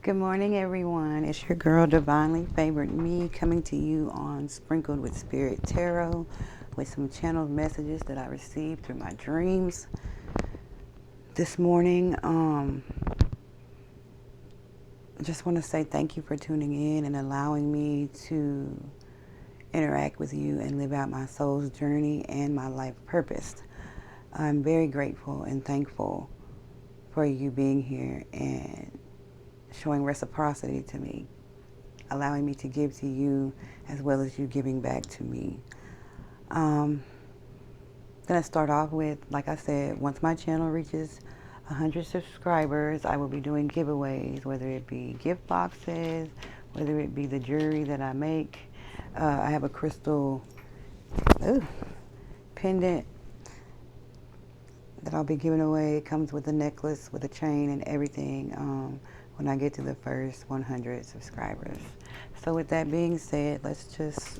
Good morning, everyone. It's your girl, Divinely Favored Me, coming to you on Sprinkled with Spirit Tarot with some channeled messages that I received through my dreams this morning. I just want to say thank you for tuning in and allowing me to interact with you and live out my soul's journey and my life purpose. I'm very grateful and thankful for you being here and showing reciprocity to me, allowing me to give to you as well as you giving back to me. I'm going to start off with, like I said, once my channel reaches 100 subscribers, I will be doing giveaways, whether it be gift boxes, whether it be the jewelry that I make. I have a crystal pendant that I'll be giving away. It comes with a necklace, with a chain and everything when I get to the first 100 subscribers. So with that being said, let's just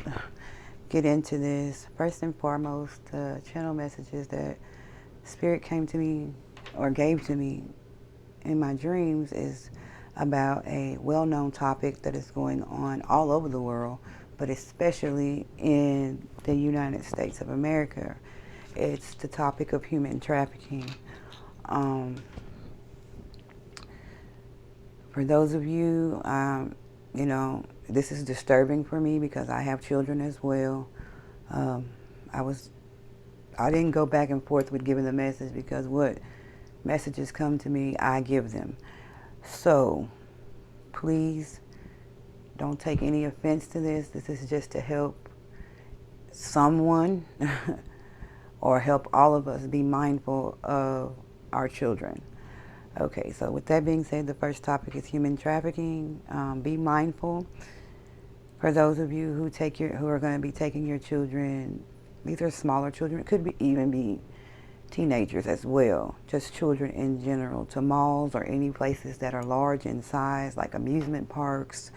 get into this. First and foremost, the channel messages that Spirit came to me or gave to me in my dreams is about a well-known topic that is going on all over the world, but especially in the United States of America. It's the topic of human trafficking. For those of you, this is disturbing for me because I have children as well. I didn't go back and forth with giving the message because what messages come to me, I give them. So please don't take any offense to this. This is just to help someone or help all of us be mindful of our children. Okay, so with that being said, the first topic is human trafficking. Be mindful. For those of you who are going to be taking your children, these are smaller children. It could even be teenagers as well, just children in general, to malls or any places that are large in size, like amusement parks,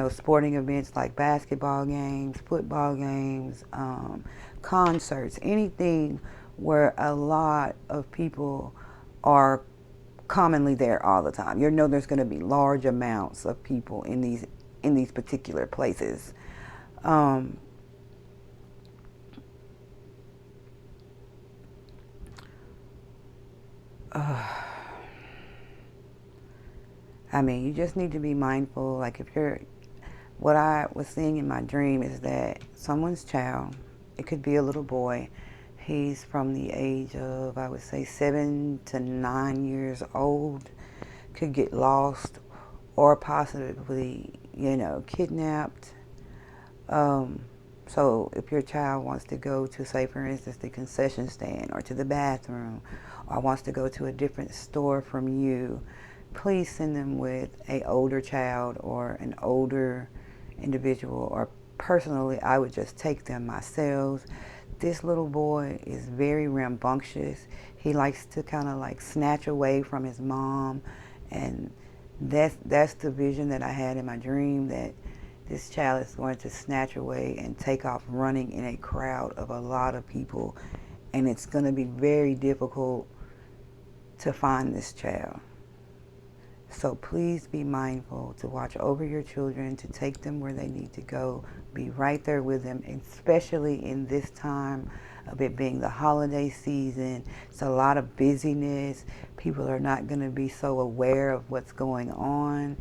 sporting events like basketball games, football games, concerts, anything where a lot of people are commonly there all the time. There's going to be large amounts of people in these particular places. You just need to be mindful. Like what I was seeing in my dream is that someone's child, it could be a little boy, he's from the age of, I would say, 7 to 9 years old, could get lost or possibly, kidnapped. So if your child wants to go to, say, for instance, the concession stand or to the bathroom or wants to go to a different store from you, please send them with an older child or an older individual, or personally, I would just take them myself. This little boy is very rambunctious. He likes to kind of like snatch away from his mom, and that's the vision that I had in my dream, that this child is going to snatch away and take off running in a crowd of a lot of people, and it's going to be very difficult to find this child. So please be mindful to watch over your children, to take them where they need to go, be right there with them, especially in this time of it being the holiday season. It's a lot of busyness. People are not going to be so aware of what's going on.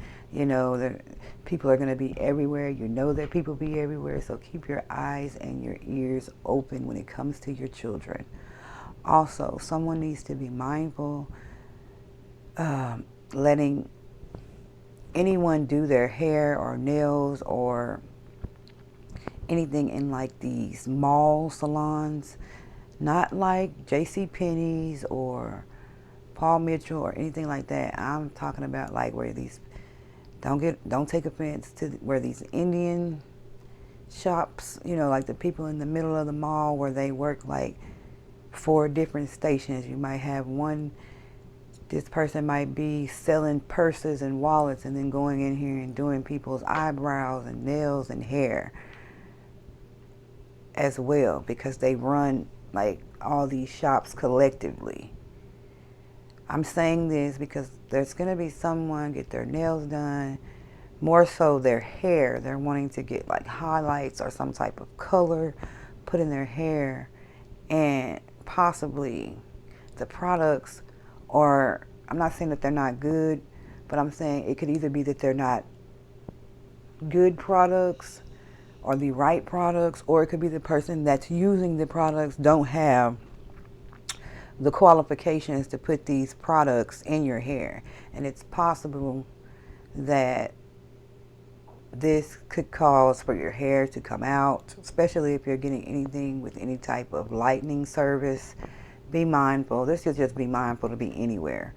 People are going to be everywhere. That people be everywhere. So keep your eyes and your ears open when it comes to your children. Also, someone needs to be mindful letting anyone do their hair or nails or anything in like these mall salons, not like JCPenney's or Paul Mitchell or anything like that. I'm talking about like where these, don't take offense to where these Indian shops, like the people in the middle of the mall where they work like 4 different stations. You might have one, this person might be selling purses and wallets and then going in here and doing people's eyebrows and nails and hair as well, because they run like all these shops collectively. I'm saying this because there's going to be someone get their nails done, more so their hair. They're wanting to get like highlights or some type of color put in their hair, and possibly the products, or I'm not saying that they're not good, but I'm saying it could either be that they're not good products or the right products, or it could be the person that's using the products don't have the qualifications to put these products in your hair. And it's possible that this could cause for your hair to come out, especially if you're getting anything with any type of lightening service. Be mindful. This should just be mindful to be anywhere.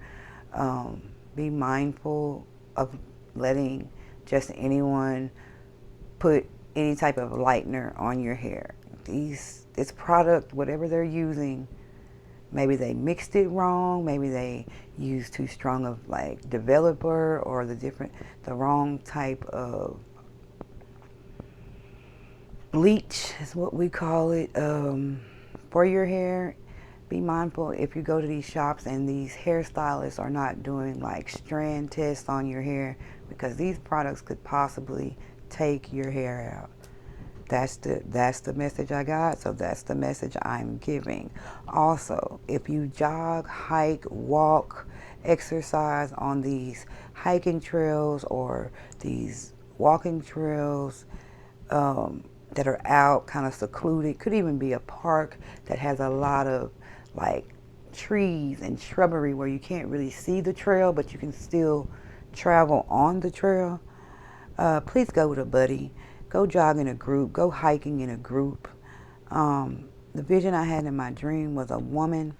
Be mindful of letting just anyone put any type of lightener on your hair. This product, whatever they're using, maybe they mixed it wrong, maybe they used too strong of like developer, or the wrong type of bleach is what we call it, for your hair. Be mindful if you go to these shops and these hairstylists are not doing like strand tests on your hair, because these products could possibly take your hair out. That's the message I got, so that's the message I'm giving. Also, if you jog, hike, walk, exercise on these hiking trails or these walking trails, that are out kind of secluded, could even be a park that has a lot of like trees and shrubbery where you can't really see the trail, but you can still travel on the trail. Please go with a buddy. Go jog in a group. Go hiking in a group. The vision I had in my dream was a woman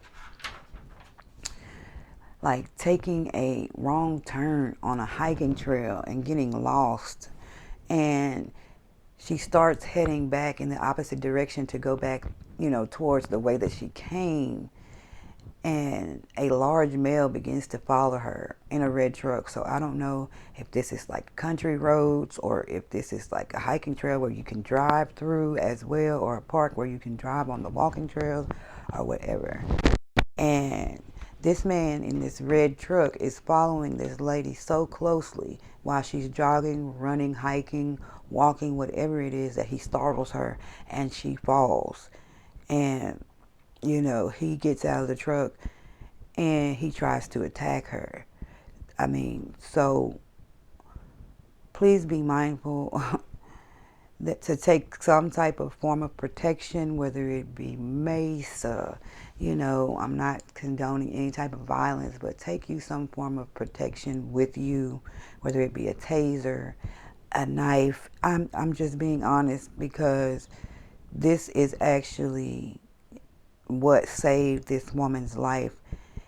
like taking a wrong turn on a hiking trail and getting lost. And she starts heading back in the opposite direction to go back, towards the way that she came. And a large male begins to follow her in a red truck. So I don't know if this is like country roads, or if this is like a hiking trail where you can drive through as well, or a park where you can drive on the walking trails, or whatever. And this man in this red truck is following this lady so closely while she's jogging, running, hiking, walking, whatever it is, that he startles her and she falls. And he gets out of the truck and he tries to attack her. So please be mindful that to take some type of form of protection, whether it be mace, I'm not condoning any type of violence, but take you some form of protection with you, whether it be a taser, a knife. I'm just being honest, because this is actually what saved this woman's life.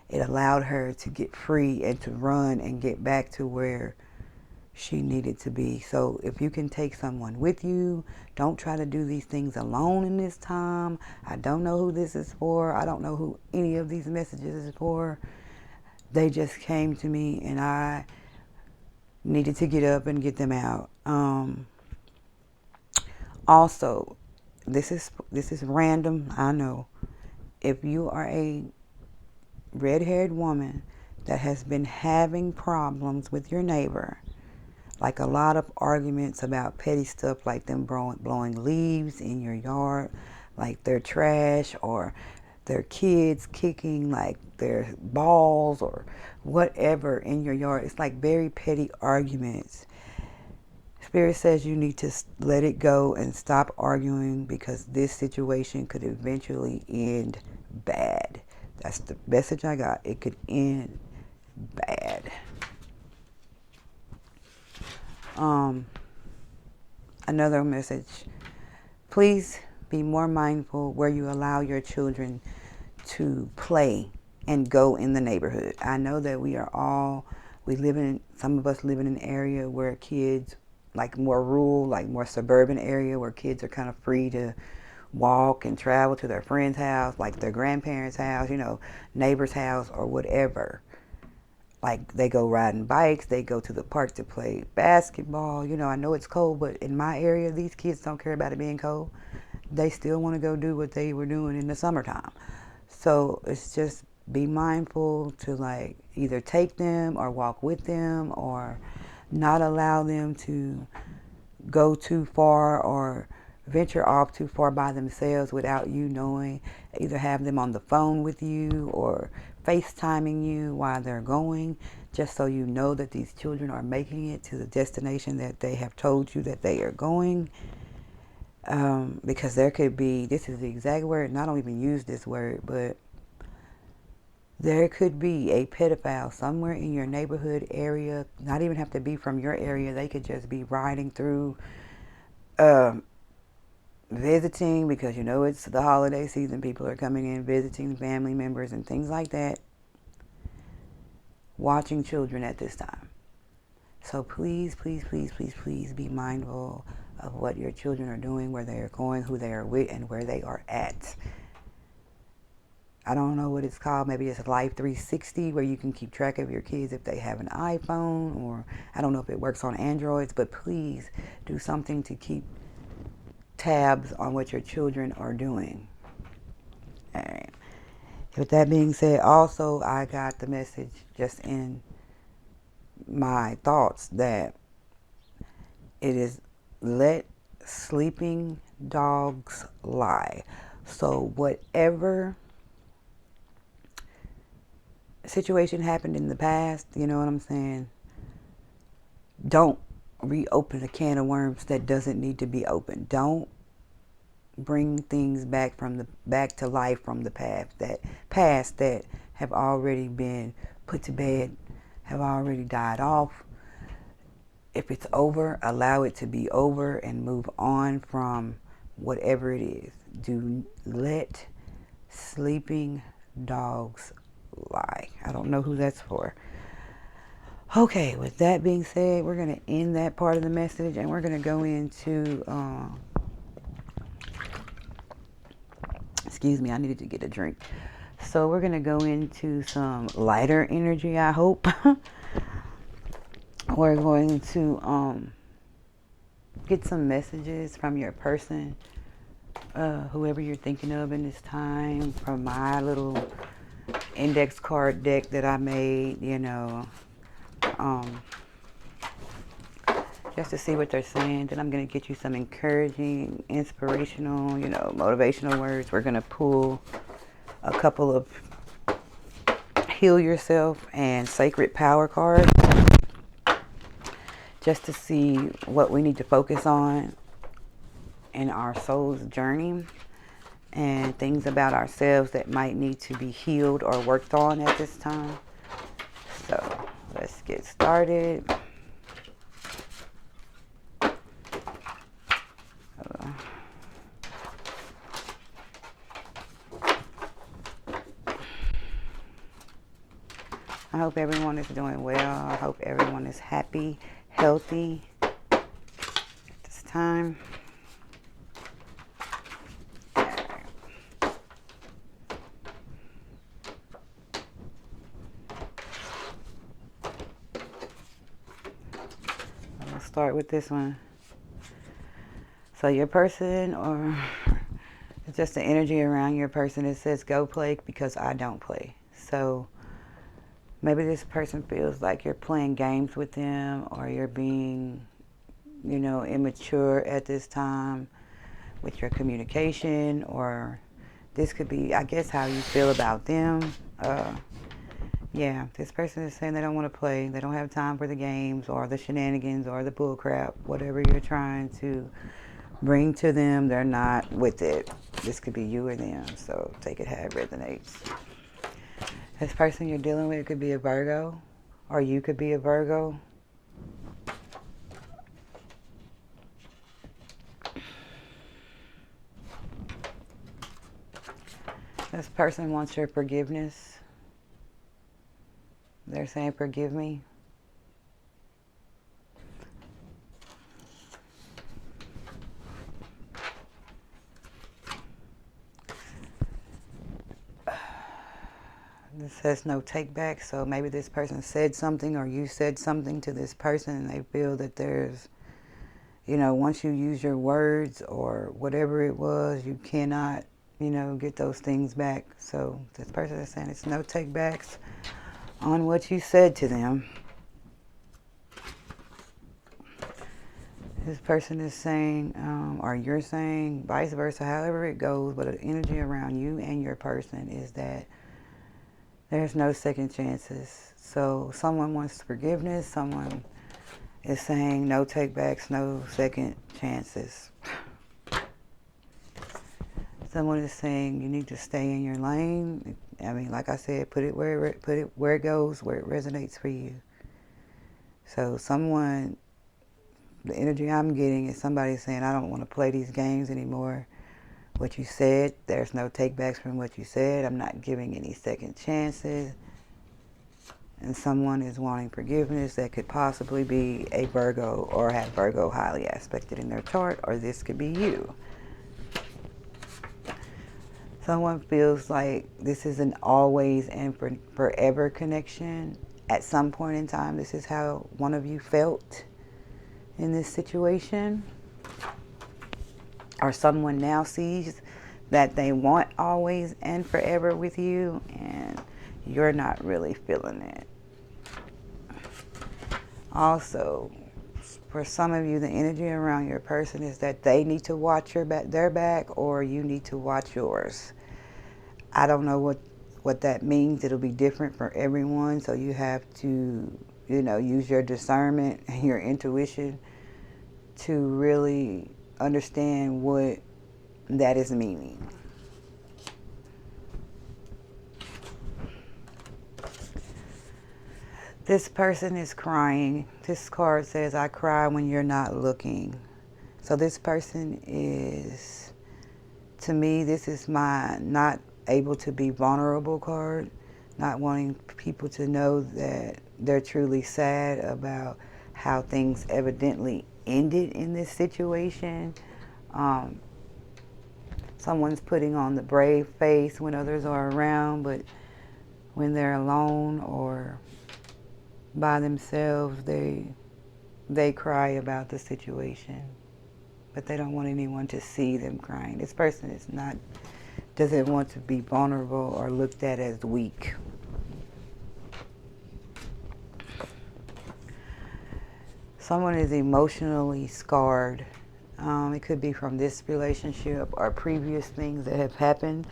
It allowed her to get free and to run and get back to where she needed to be. So if you can take someone with you, don't try to do these things alone in this time. I don't know who this is for. I don't know who any of these messages is for. They just came to me and I needed to get up and get them out. Also, this is random, I know. If you are a red-haired woman that has been having problems with your neighbor, like a lot of arguments about petty stuff, like them blowing leaves in your yard, like their trash, or their kids kicking like their balls or whatever in your yard. It's like very petty arguments. Spirit says you need to let it go and stop arguing, because this situation could eventually end bad. That's the message I got. It could end bad. Another message. Please be more mindful where you allow your children to play and go in the neighborhood. I know that some of us live in an area where kids, like more rural, like more suburban area, where kids are kind of free to walk and travel to their friend's house, like their grandparents' house, neighbor's house, or whatever. Like they go riding bikes, they go to the park to play basketball. I know it's cold, but in my area, these kids don't care about it being cold. They still want to go do what they were doing in the summertime. So it's just be mindful to like either take them or walk with them, or not allow them to go too far or venture off too far by themselves without you knowing. Either have them on the phone with you or FaceTiming you while they're going, just so you know that these children are making it to the destination that they have told you that they are going. Because there could be, this is the exact word, and I don't even use this word, but there could be a pedophile somewhere in your neighborhood area. Not even have to be from your area. They could just be riding through, visiting, because you know it's the holiday season. People are coming in, visiting family members and things like that. Watching children at this time. So please, please, please, please, please be mindful of what your children are doing, where they are going, who they are with, and where they are at. I don't know what it's called. Maybe it's Life 360, where you can keep track of your kids if they have an iPhone, or I don't know if it works on Androids, but please do something to keep tabs on what your children are doing. All right. With that being said, also I got the message just in my thoughts that it is let sleeping dogs lie. So whatever situation happened in the past, you know what I'm saying? Don't reopen a can of worms that doesn't need to be opened. Don't bring things back to life from the past that have already been put to bed, have already died off. If it's over, allow it to be over and move on from whatever it is. Do let sleeping dogs lie. I don't know who that's for. Okay, with that being said, we're going to end that part of the message, and we're going to go into, excuse me, I needed to get a drink. So we're going to go into some lighter energy, I hope. We're going to get some messages from your person, whoever you're thinking of in this time, from my little index card deck that I made, you know, just to see what they're saying. Then I'm going to get you some encouraging, inspirational, you know, motivational words. We're going to pull a couple of heal yourself and sacred power cards, just to see what we need to focus on in our soul's journey, and things about ourselves that might need to be healed or worked on at this time. So let's get started. I hope everyone is doing well. I hope everyone is happy, healthy at this time. I'll start with this one. So your person, or it's just the energy around your person, it says go play because I don't play. So maybe this person feels like you're playing games with them, or you're being, you know, immature at this time with your communication, or this could be, I guess, how you feel about them. Yeah, this person is saying they don't want to play. They don't have time for the games or the shenanigans or the bullcrap. Whatever you're trying to bring to them, they're not with it. This could be you or them, so take it how it resonates. This person you're dealing with could be a Virgo, or you could be a Virgo. This person wants your forgiveness. They're saying, forgive me. This says no take back, so maybe this person said something, or you said something to this person, and they feel that there's, you know, once you use your words or whatever it was, you cannot, get those things back. So this person is saying it's no take backs on what you said to them. This person is saying, or you're saying, vice versa, however it goes, but the energy around you and your person is that there's no second chances. So someone wants forgiveness, someone is saying no take backs, no second chances. Someone is saying you need to stay in your lane. I mean, like I said, put it where it goes, where it resonates for you. So the energy I'm getting is somebody saying, I don't want to play these games anymore. What you said, there's no takebacks from what you said. I'm not giving any second chances. And someone is wanting forgiveness. That could possibly be a Virgo or have Virgo highly aspected in their chart, or this could be you. Someone feels like this is an always and forever connection. At some point in time, this is how one of you felt in this situation, or someone now sees that they want always and forever with you, and you're not really feeling it. Also, for some of you, the energy around your person is that they need to watch their back, or you need to watch yours. I don't know what that means. It'll be different for everyone, so you have to, use your discernment and your intuition to really understand what that is meaning. This person is crying. This card says, I cry when you're not looking. So this person is, to me, this is my not able to be vulnerable card. Not wanting people to know that they're truly sad about how things evidently ended in this situation. Someone's putting on the brave face when others are around, but when they're alone or by themselves, they cry about the situation, but they don't want anyone to see them crying. This person doesn't want to be vulnerable or looked at as weak. Someone is emotionally scarred. It could be from this relationship or previous things that have happened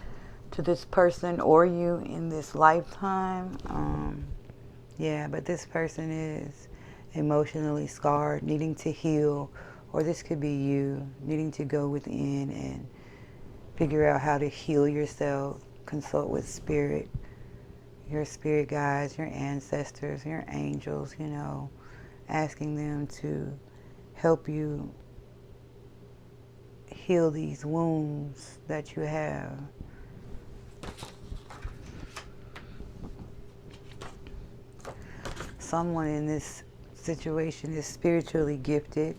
to this person or you in this lifetime. But this person is emotionally scarred, needing to heal, or this could be you needing to go within and figure out how to heal yourself, consult with spirit, your spirit guides, your ancestors, your angels, asking them to help you heal these wounds that you have. Someone in this situation is spiritually gifted,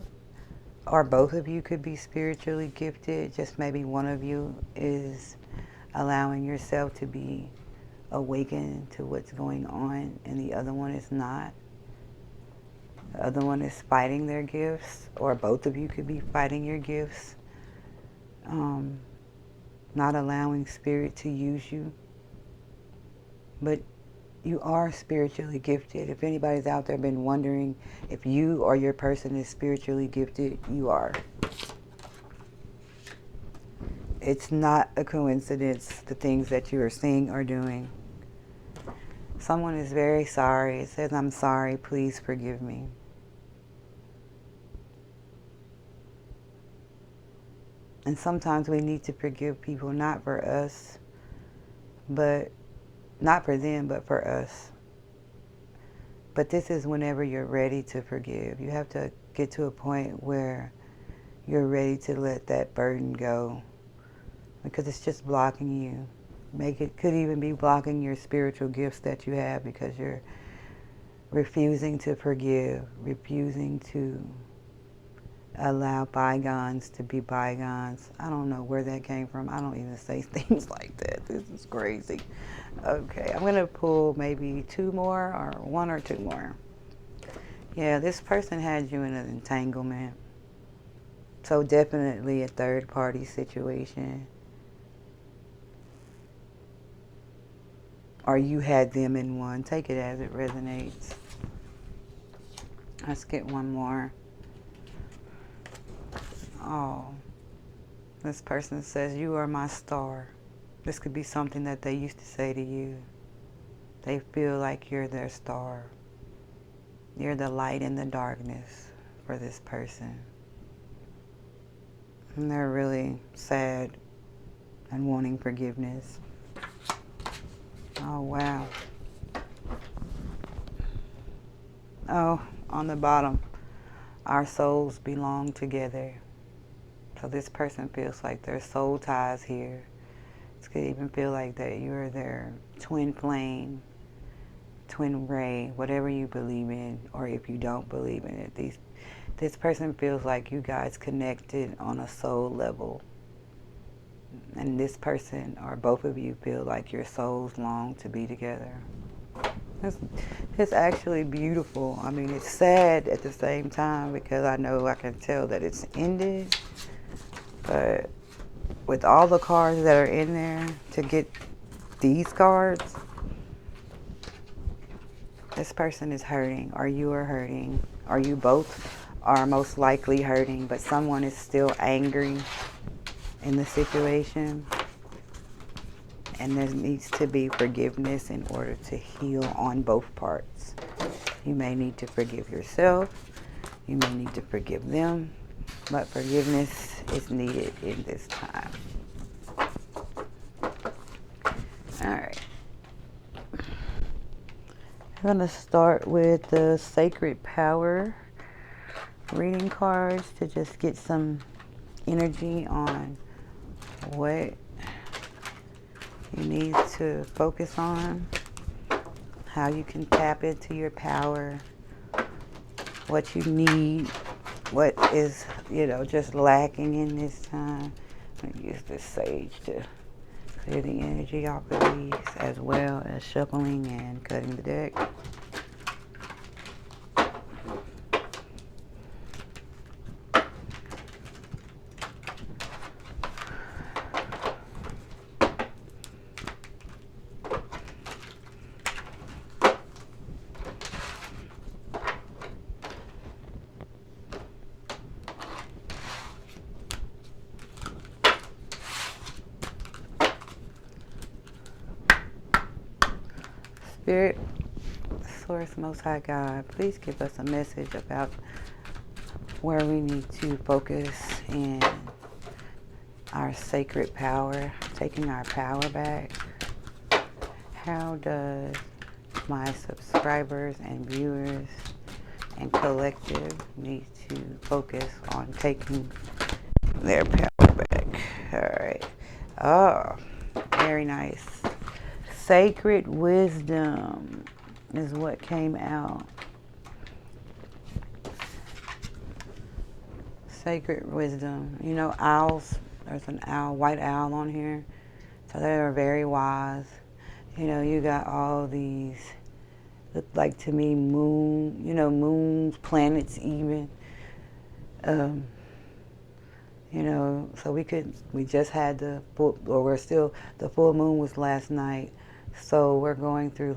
or both of you could be spiritually gifted. Just maybe one of you is allowing yourself to be awakened to what's going on and the other one is not. The other one is fighting their gifts, or both of you could be fighting your gifts, not allowing spirit to use you. But you are spiritually gifted. If anybody's out there been wondering if you or your person is spiritually gifted, you are. It's not a coincidence, the things that you are seeing or doing. Someone is very sorry. It says, I'm sorry, please forgive me. And sometimes we need to forgive people, not for us, but not for them, but for us. But this is whenever you're ready to forgive. You have to get to a point where you're ready to let that burden go, because it's just blocking you. Could even be blocking your spiritual gifts that you have, because you're refusing to forgive, refusing to allow bygones to be bygones. I don't know where that came from. I don't even say things like that. This is crazy. Okay, I'm going to pull maybe two more, or one or two more. Yeah, this person had you in an entanglement. So definitely a third party situation. or you had them in one. Take it as it resonates. Let's get one more. Oh, this person says, you are my star. This could be something that they used to say to you. They feel like you're their star. You're the light in the darkness for this person. And they're really sad and wanting forgiveness. Oh, wow. Oh, on the bottom, our souls belong together. So this person feels like their soul ties here. It could even feel like that you're their twin flame, twin ray, whatever you believe in, or if you don't believe in it. This person feels like you guys connected on a soul level. And this person, or both of you, feel like your souls long to be together. It's actually beautiful. I mean, it's sad at the same time because I can tell that it's ended. But with all the cards that are in there, to get these cards, this person is hurting, or you are hurting, or you both are most likely hurting, but someone is still angry in the situation. And there needs to be forgiveness in order to heal on both parts. You may need to forgive yourself. You may need to forgive them. But forgiveness is needed in this time. Alright. I'm going to start with the Sacred Power reading cards to just get some energy on what you need to focus on, how you can tap into your power, what you need, what is, just lacking in this time. I'm going to use this sage to clear the energy off of these, as well as shuffling and cutting the deck. Spirit, Source, Most High God, please give us a message about where we need to focus in our sacred power, taking our power back. How does my subscribers and viewers and collective need to focus on taking their power back? All right. Oh, very nice. Sacred wisdom is what came out. Sacred wisdom. Owls. There's an owl, white owl on here. So they are very wise. You got all these, look like to me, moons, planets even. So we just had the full moon was last night. So we're going through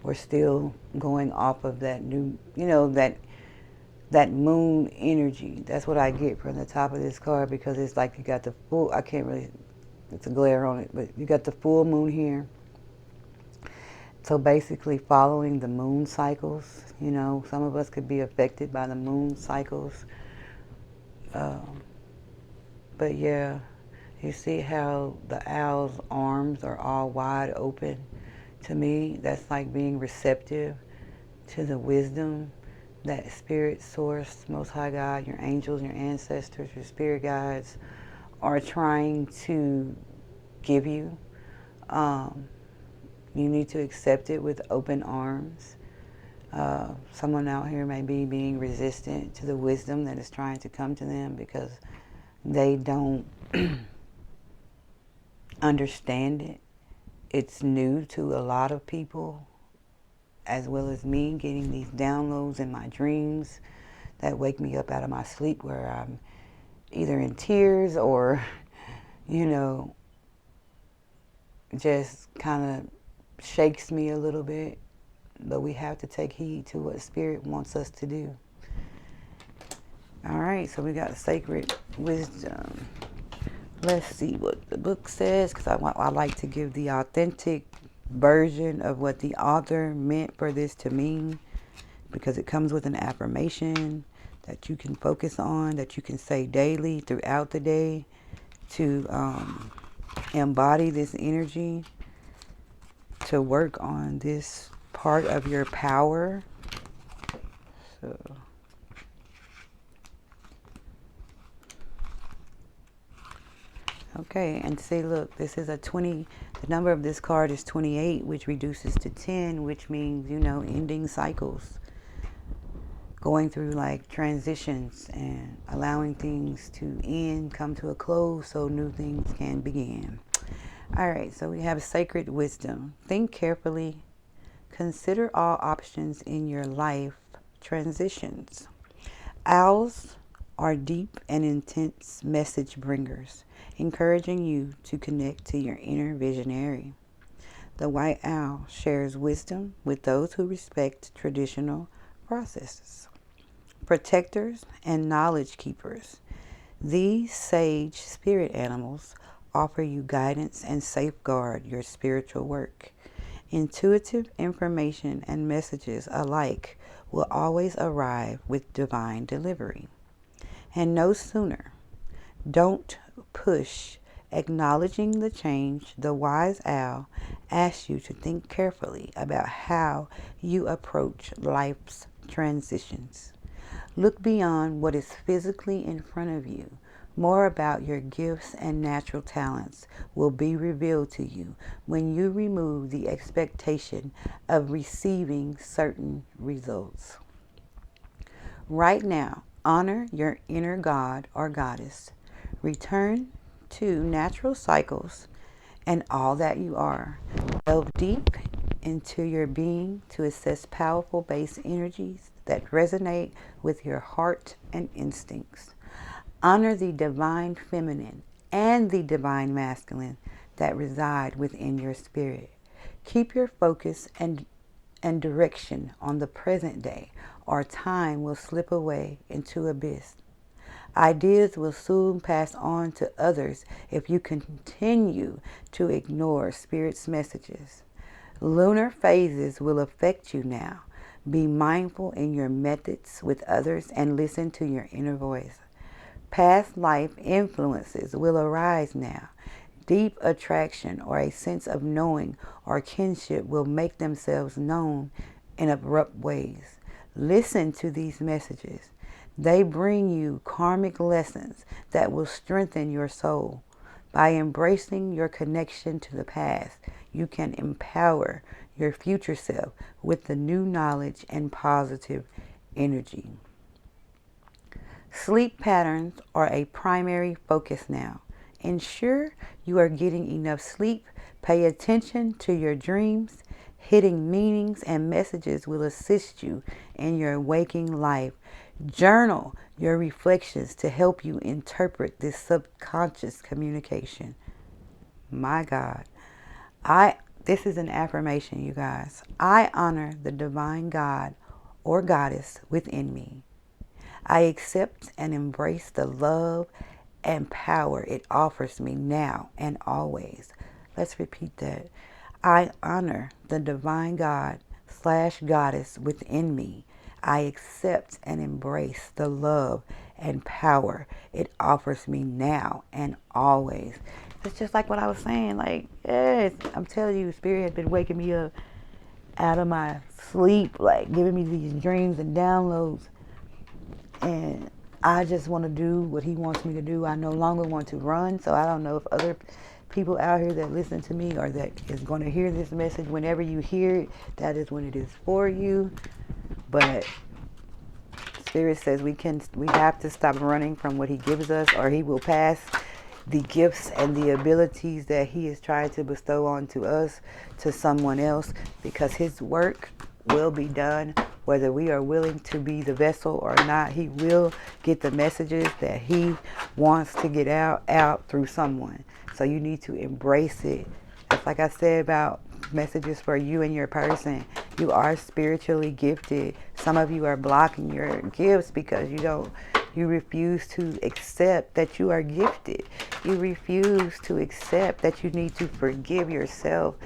we're still going off of that new, that moon energy. That's what I get from the top of this card, because it's like you got the full, I can't really, it's a glare on it, but you got the full moon here. So basically following the moon cycles, some of us could be affected by the moon cycles. But yeah, you see how the owl's arms are all wide open? To me, that's like being receptive to the wisdom that Spirit, Source, Most High God, your angels, your ancestors, your spirit guides are trying to give you. You need to accept it with open arms. Someone out here may be being resistant to the wisdom that is trying to come to them because they don't understand it. It's new to a lot of people, as well as me, getting these downloads in my dreams that wake me up out of my sleep, where I'm either in tears or, just kind of shakes me a little bit. But we have to take heed to what Spirit wants us to do. All right, so we got sacred wisdom. Let's see what the book says, because I like to give the authentic version of what the author meant for this to mean, because it comes with an affirmation that you can focus on, that you can say daily throughout the day to embody this energy, to work on this part of your power. So, okay, and see, look, this is a 20, the number of this card is 28, which reduces to 10, which means, you know, ending cycles. Going through like transitions and allowing things to end, come to a close so new things can begin. All right, so we have sacred wisdom. Think carefully. Consider all options in your life transitions. Owls are deep and intense message bringers, encouraging you to connect to your inner visionary. The white owl shares wisdom with those who respect traditional processes. Protectors and knowledge keepers. These sage spirit animals offer you guidance and safeguard your spiritual work. Intuitive information and messages alike will always arrive with divine delivery. And no sooner. Don't push. Acknowledging the change, the wise owl asks you to think carefully about how you approach life's transitions. Look beyond what is physically in front of you. More about your gifts and natural talents will be revealed to you when you remove the expectation of receiving certain results. Right now, honor your inner god or goddess. Return to natural cycles and all that you are. Delve deep into your being to assess powerful base energies that resonate with your heart and instincts. Honor the divine feminine and the divine masculine that reside within your spirit. Keep your focus and direction on the present day, or time will slip away into abyss. Ideas will soon pass on to others if you continue to ignore Spirit's messages. Lunar phases will affect you now. Be mindful in your methods with others and listen to your inner voice. Past life influences will arise now. Deep attraction or a sense of knowing or kinship will make themselves known in abrupt ways. Listen to these messages. They bring you karmic lessons that will strengthen your soul. By embracing your connection to the past, you can empower your future self with the new knowledge and positive energy. Sleep patterns are a primary focus now. Ensure you are getting enough sleep. Pay attention to your dreams. Hidden meanings and messages will assist you in your waking life. Journal your reflections to help you interpret this subconscious communication. My God. This is an affirmation, you guys. I honor the divine God or goddess within me. I accept and embrace the love and power it offers me now and always. Let's repeat that. I honor the divine God / goddess within me. I accept and embrace the love and power it offers me now and always. It's just like what I was saying. Like, yes, I'm telling you, Spirit has been waking me up out of my sleep, like giving me these dreams and downloads. And I just want to do what he wants me to do. I no longer want to run. So I don't know if other people out here that listen to me or that is going to hear this message, whenever you hear it, that is when it is for you. But Spirit says we have to stop running from what he gives us, or he will pass the gifts and the abilities that he is trying to bestow onto us to someone else, because his work will be done whether we are willing to be the vessel or not. He will get the messages that he wants to get out through someone. So you need to embrace it Just like I said about messages for you and your person, you are spiritually gifted. Some of you are blocking your gifts because you refuse to accept that you are gifted. You refuse to accept that you need to forgive yourself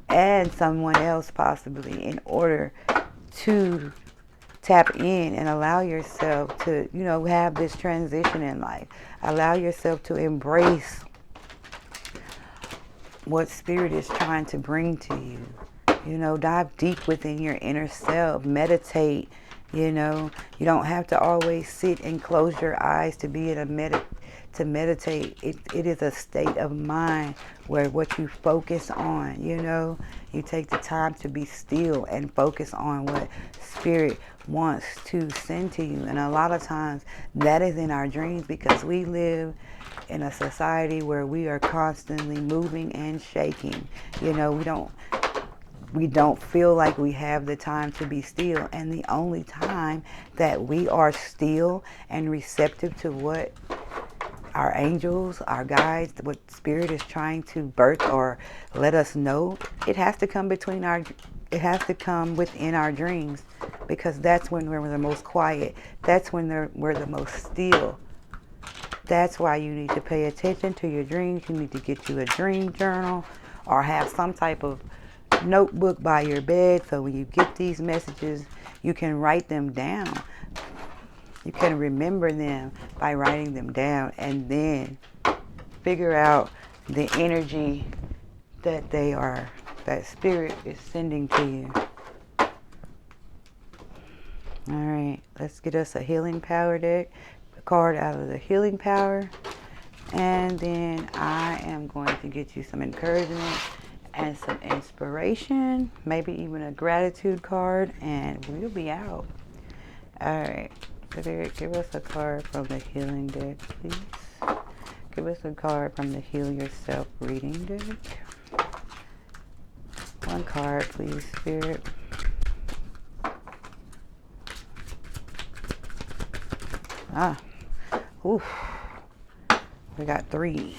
and someone else possibly in order to tap in and allow yourself to, have this transition in life. Allow yourself to embrace what spirit is trying to bring to you. Dive deep within your inner self. Meditate. You don't have to always sit and close your eyes to be in to meditate. It is a state of mind where what you focus on, you take the time to be still and focus on what spirit wants to send to you. And a lot of times that is in our dreams, because we live in a society where we are constantly moving and shaking. We don't feel like we have the time to be still. And the only time that we are still and receptive to what our angels, our guides, what spirit is trying to birth or let us know, it has to come within our dreams, because that's when we're the most quiet. That's when we're the most still. That's why you need to pay attention to your dreams. You need to get you a dream journal or have some type of notebook by your bed, so when you get these messages, you can write them down. You can remember them by writing them down, and then figure out the energy that that spirit is sending to you. All right, let's get us a healing power deck, a card out of the healing power, and then I am going to get you some encouragement and some inspiration, maybe even a gratitude card, and we'll be out. All right, so give us a card from the healing deck, please. Give us a card from the Heal Yourself reading deck. One card, please, Spirit. We got 3.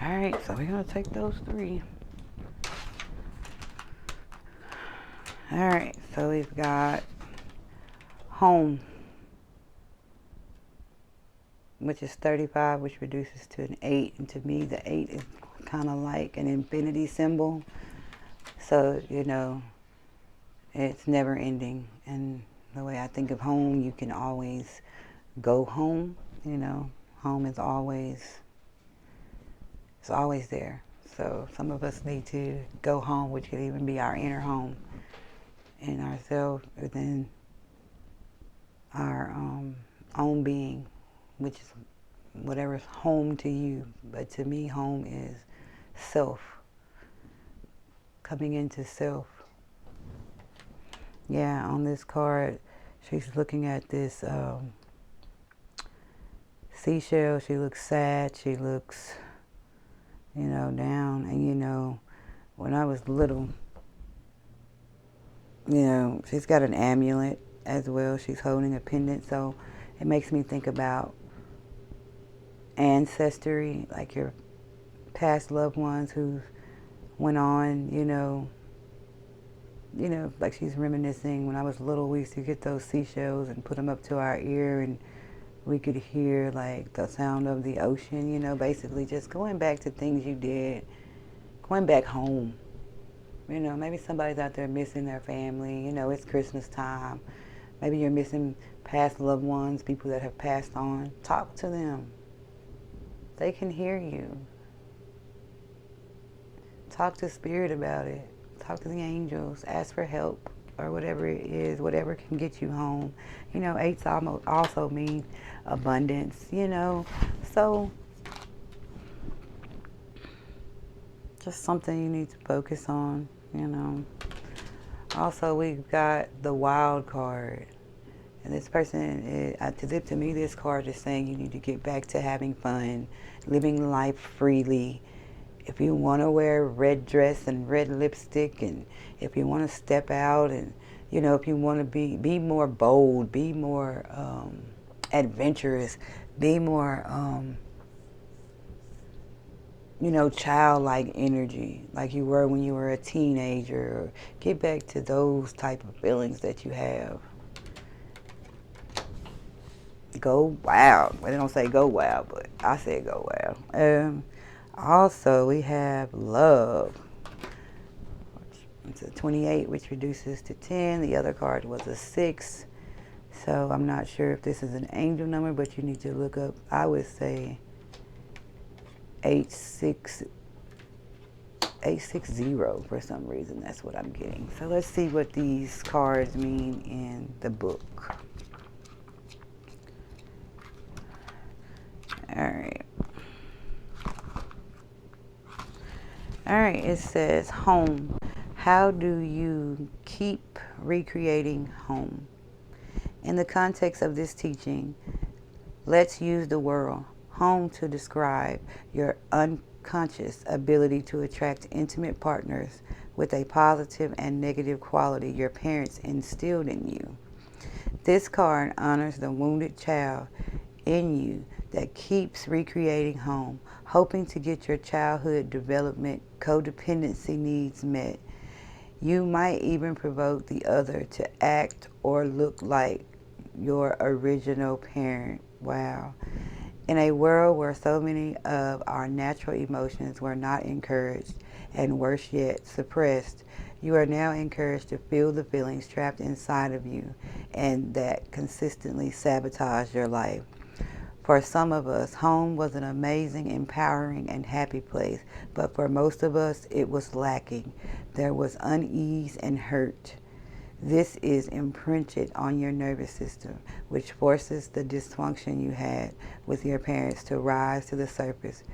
All right, so we're going to take those 3. All right, so we've got home, which is 35, which reduces to an 8. And to me, the 8 is kind of like an infinity symbol. So, it's never ending. And the way I think of home, you can always go home. Home is always there. So some of us need to go home, which could even be our inner home in ourselves, within our own being, which is whatever's home to you. But to me, home is self, coming into self. Yeah, on this card, she's looking at this seashell. She looks sad. She looks, down. And, when I was little, she's got an amulet as well. She's holding a pendant. So it makes me think about ancestry, like your past loved ones who went on, like she's reminiscing. When I was little, we used to get those seashells and put them up to our ear, and we could hear like the sound of the ocean, basically just going back to things you did, going back home. Maybe somebody's out there missing their family. It's Christmas time. Maybe you're missing past loved ones, people that have passed on. Talk to them. They can hear you. Talk to spirit about it. Talk to the angels. Ask for help, or whatever it is, whatever can get you home. 8s also mean abundance, So just something you need to focus on, Also, we've got the wild card. And this person, to me, this card is saying you need to get back to having fun, living life freely. If you want to wear a red dress and red lipstick, and if you want to step out, and, if you want to be more bold, be more adventurous, be more childlike energy like you were when you were a teenager. Or get back to those type of feelings that you have. Go wild. Well, they don't say go wild, but I said go wild. Also, we have love. It's a 28, which reduces to 10. The other card was a 6. So I'm not sure if this is an angel number, but you need to look up, I would say, 860 for some reason. That's what I'm getting. So let's see what these cards mean in the book. Alright. Alright, it says home. How do you keep recreating home? In the context of this teaching, let's use the word home to describe your unconscious ability to attract intimate partners with a positive and negative quality your parents instilled in you. This card honors the wounded child in you that keeps recreating home, hoping to get your childhood development codependency needs met. You might even provoke the other to act or look like your original parent. Wow. In a world where so many of our natural emotions were not encouraged, and worse yet, suppressed, you are now encouraged to feel the feelings trapped inside of you and that consistently sabotage your life. For some of us, home was an amazing, empowering, and happy place, but for most of us, it was lacking. There was unease and hurt. This is imprinted on your nervous system, which forces the dysfunction you had with your parents to rise to the surface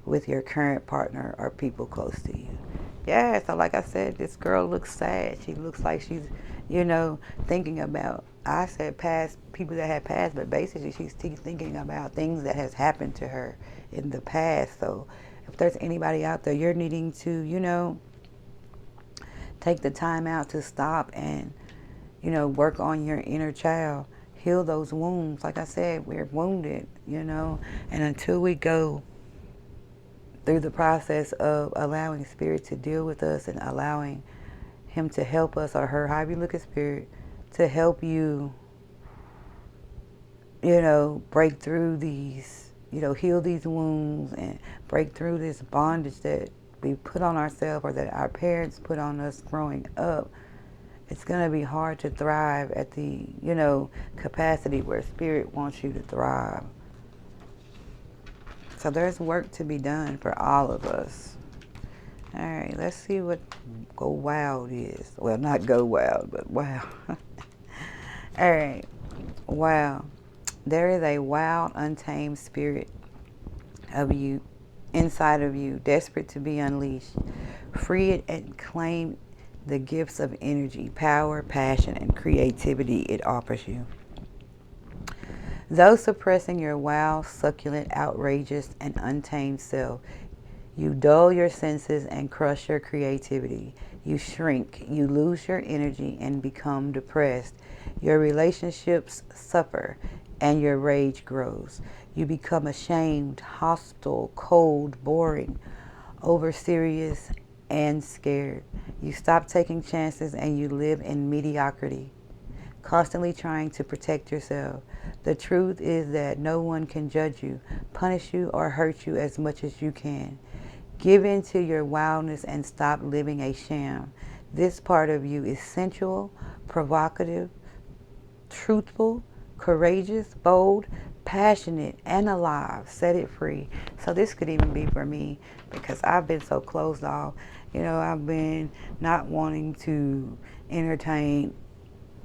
with your current partner or people close to you. Yeah, so like I said, this girl looks sad. She looks like she's, thinking about, I said past, people that had passed, but basically she's thinking about things that has happened to her in the past. So if there's anybody out there, you're needing to, take the time out to stop and, work on your inner child. Heal those wounds. Like I said, we're wounded, and until we go through the process of allowing spirit to deal with us and allowing him to help us, or her, however you look at spirit, to help you, break through these, heal these wounds and break through this bondage that we put on ourselves or that our parents put on us growing up. It's going to be hard to thrive at the, capacity where spirit wants you to thrive. So there's work to be done for all of us. All right, let's see what go wild is. Well, not go wild, but wow. All right, wow. There is a wild, untamed spirit of you, inside of you, desperate to be unleashed. Free it and claim the gifts of energy, power, passion, and creativity it offers you. Though suppressing your wild, succulent, outrageous, and untamed self, you dull your senses and crush your creativity. You shrink, you lose your energy and become depressed. Your relationships suffer and your rage grows. You become ashamed, hostile, cold, boring, over-serious, and scared. You stop taking chances and you live in mediocrity, constantly trying to protect yourself. The truth is that no one can judge you, punish you, or hurt you as much as you can. Give in to your wildness and stop living a sham. This part of you is sensual, provocative, truthful, courageous, bold, passionate, and alive. Set it free. So this could even be for me, because I've been so closed off. I've been not wanting to entertain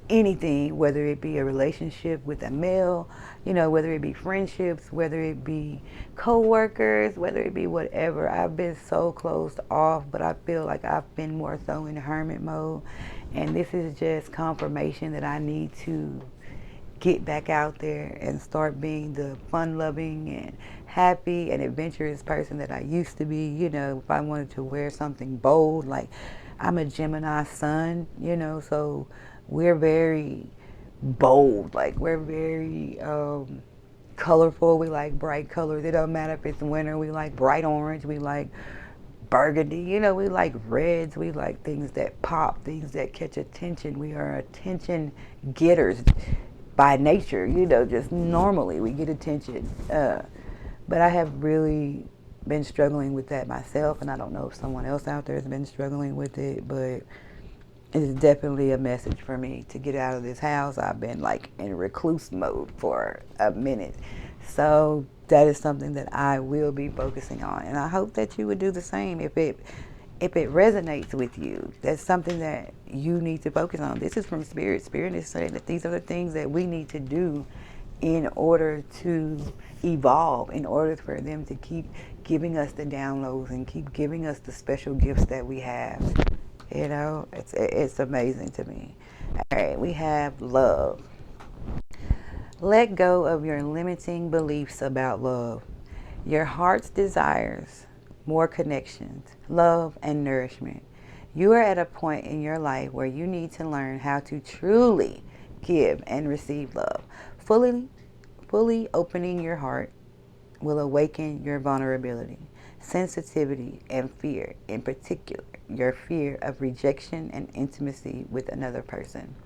anything, whether it be a relationship with a male, whether it be friendships, whether it be co-workers, whether it be whatever. I've been so closed off, but I feel like I've been more so in hermit mode. And this is just confirmation that I need to get back out there and start being the fun-loving and happy and adventurous person that I used to be. If I wanted to wear something bold, like I'm a Gemini sun, so we're very bold, like we're very colorful. We like bright colors. It don't matter if it's winter. We like bright orange. We like burgundy. You know, we like reds. We like things that pop, things that catch attention. We are attention getters by nature. You know, just normally we get attention. But I have really been struggling with that myself, and I don't know if someone else out there has been struggling with it, but it's definitely a message for me to get out of this house. I've been like in recluse mode for a minute. So that is something that I will be focusing on. And I hope that you would do the same if it resonates with you. That's something that you need to focus on. This is from Spirit. Spirit is saying that these are the things that we need to do in order to evolve, in order for them to keep giving us the downloads and keep giving us the special gifts that we have. You know, it's amazing to me. All right, we have love. Let go of your limiting beliefs about love. Your heart's desires more connections, love, and nourishment. You are at a point in your life where you need to learn how to truly give and receive love. Fully opening your heart will awaken your vulnerability, sensitivity, and fear, in particular, your fear of rejection and intimacy with another person.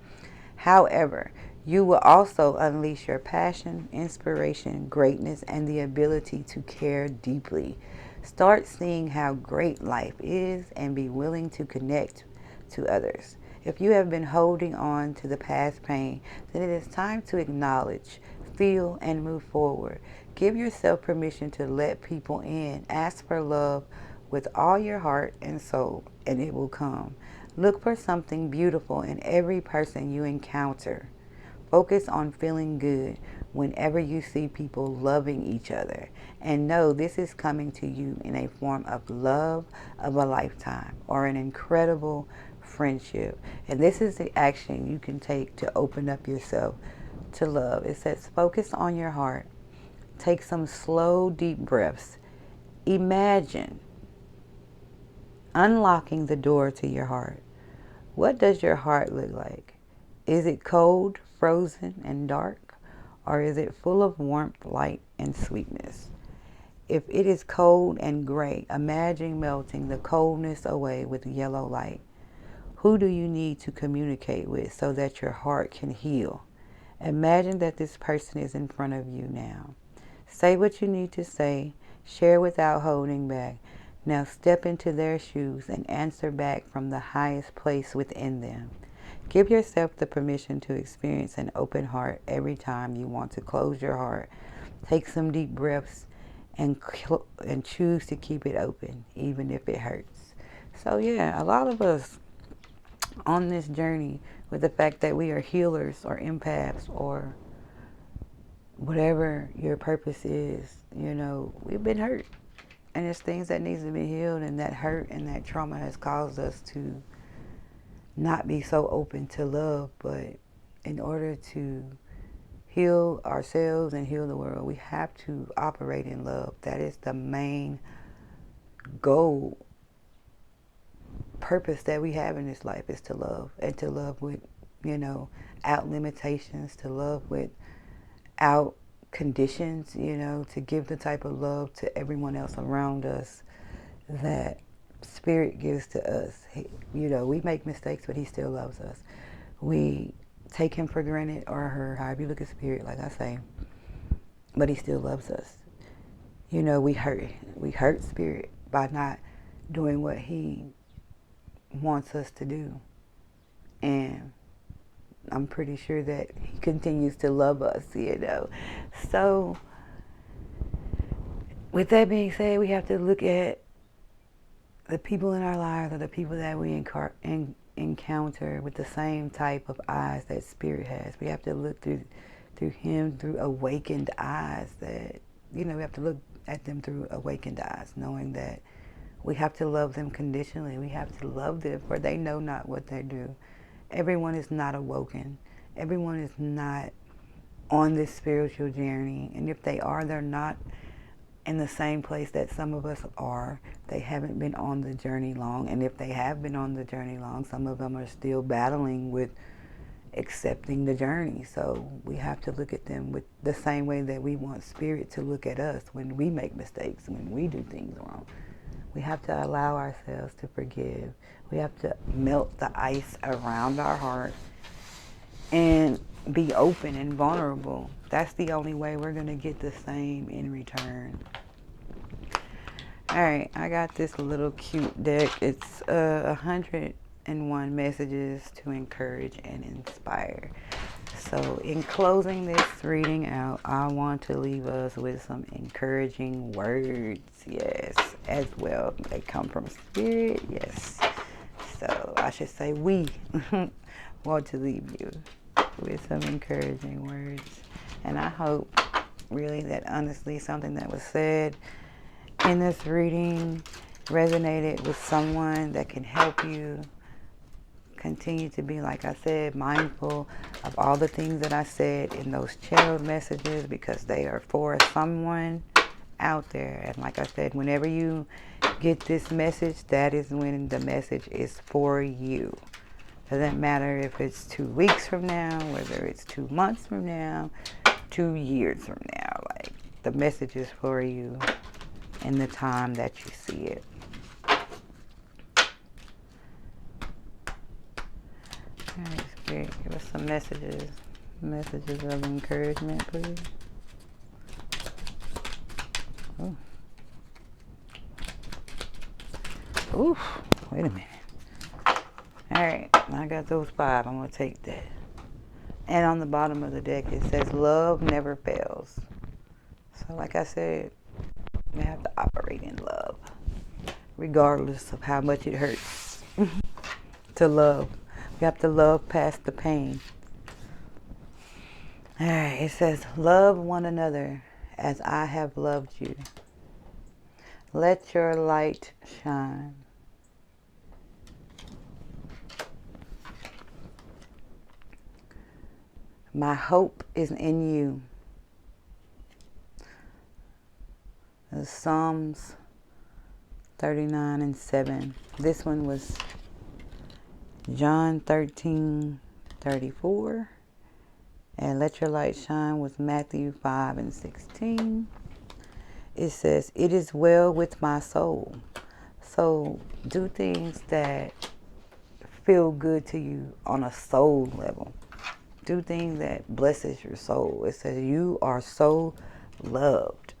However, you will also unleash your passion, inspiration, greatness, and the ability to care deeply. Start seeing how great life is and be willing to connect to others. If you have been holding on to the past pain, then it is time to acknowledge, feel, and move forward. Give yourself permission to let people in. Ask for love with all your heart and soul, and it will come. Look for something beautiful in every person you encounter. Focus on feeling good whenever you see people loving each other. And know this is coming to you in a form of love of a lifetime or an incredible friendship. And this is the action you can take to open up yourself to love. It says focus on your heart. Take some slow, deep breaths. Imagine unlocking the door to your heart. What does your heart look like? Is it cold, frozen, and dark? Or is it full of warmth, light, and sweetness? If it is cold and gray, imagine melting the coldness away with yellow light. Who do you need to communicate with so that your heart can heal? Imagine that this person is in front of you now. Say what you need to say. Share without holding back. Now step into their shoes and answer back from the highest place within them. Give yourself the permission to experience an open heart every time you want to close your heart. Take some deep breaths and choose to keep it open, even if it hurts. So yeah, a lot of us on this journey with the fact that we are healers or empaths or whatever your purpose is, you know, we've been hurt. And there's things that needs to be healed, and that hurt and that trauma has caused us to not be so open to love. But in order to heal ourselves and heal the world, we have to operate in love. That is the main goal, purpose that we have in this life, is to love, and to love with, you know, out limitations, to love without conditions, you know, to give the type of love to everyone else around us that Spirit gives to us. You know, we make mistakes, but He still loves us. We take Him for granted, or her, however you look at Spirit, like I say, but He still loves us. You know, we hurt Spirit by not doing what He wants us to do. And I'm pretty sure that He continues to love us, you know. So, with that being said, we have to look at the people in our lives, or the people that we encounter, with the same type of eyes that Spirit has. We have to look through Him through awakened eyes. That, you know, we have to look at them through awakened eyes, knowing that we have to love them conditionally. We have to love them, for they know not what they do. Everyone is not awoken. Everyone is not on this spiritual journey. And if they are, they're not in the same place that some of us are. They haven't been on the journey long. And if they have been on the journey long, some of them are still battling with accepting the journey. So we have to look at them with the same way that we want spirit to look at us when we make mistakes, when we do things wrong. We have to allow ourselves to forgive. We have to melt the ice around our heart and be open and vulnerable. That's the only way we're going to get the same in return. Alright, I got this little cute deck. It's 101 messages to encourage and inspire. So in closing this reading out, I want to leave us with some encouraging words. Yes, as well. They come from spirit. Yes. So I should say we want to leave you with some encouraging words. And I hope really that honestly something that was said in this reading resonated with someone that can help you continue to be, like I said, mindful of all the things that I said in those channeled messages, because they are for someone out there. And like I said, whenever you get this message, that is when the message is for you. Doesn't matter if it's 2 weeks from now, whether it's 2 months from now, 2 years from now. Like, the message is for you in the time that you see it. Alright, Spirit, give us some messages. Messages of encouragement, please. Ooh. Oof, wait a minute. Alright, I got those 5. I'm going to take that. And on the bottom of the deck, it says, love never fails. So like I said, we have to operate in love, regardless of how much it hurts to love. We have to love past the pain. Alright, it says, love one another as I have loved you. Let your light shine. My hope is in you. Psalms 39:7. This one was John 13:34. And let your light shine was Matthew 5:16. It says, it is well with my soul. So do things that feel good to you on a soul level. Do things that blesses your soul. It says you are so loved.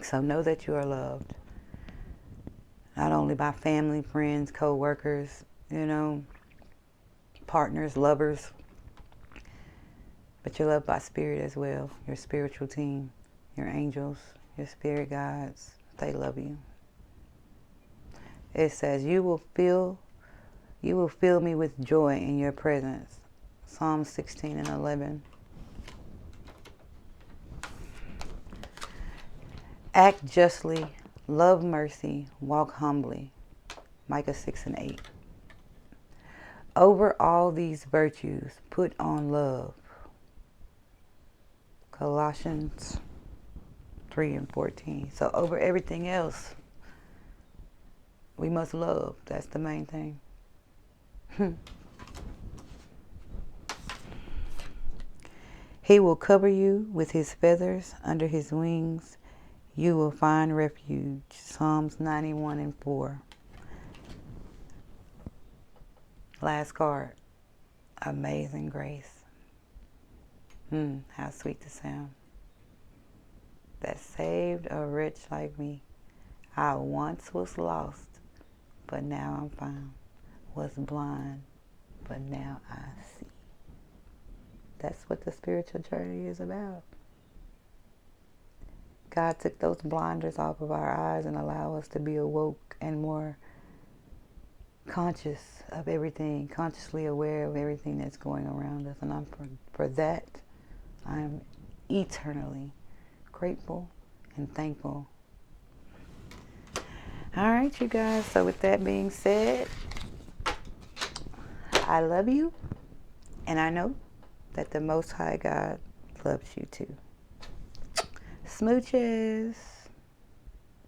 So know that you are loved. Not only by family, friends, co-workers, partners, lovers, but you're loved by spirit as well. Your spiritual team, your angels, your spirit guides, they love you. It says you will fill me with joy in your presence. Psalm 16:11. Act justly, love mercy, walk humbly. Micah 6:8. Over all these virtues, put on love. Colossians 3:14. So over everything else, we must love. That's the main thing. He will cover you with his feathers. Under his wings you will find refuge. Psalms 91:4. Last card. Amazing grace. How sweet the sound. That saved a wretch like me. I once was lost, but now I'm found. Was blind, but now I see. That's what the spiritual journey is about. God took those blinders off of our eyes and allowed us to be awoke and more conscious of everything, consciously aware of everything that's going around us. And for that, I'm eternally grateful and thankful. All right, you guys. So with that being said, I love you. And I know that the Most High God loves you too. Smooches.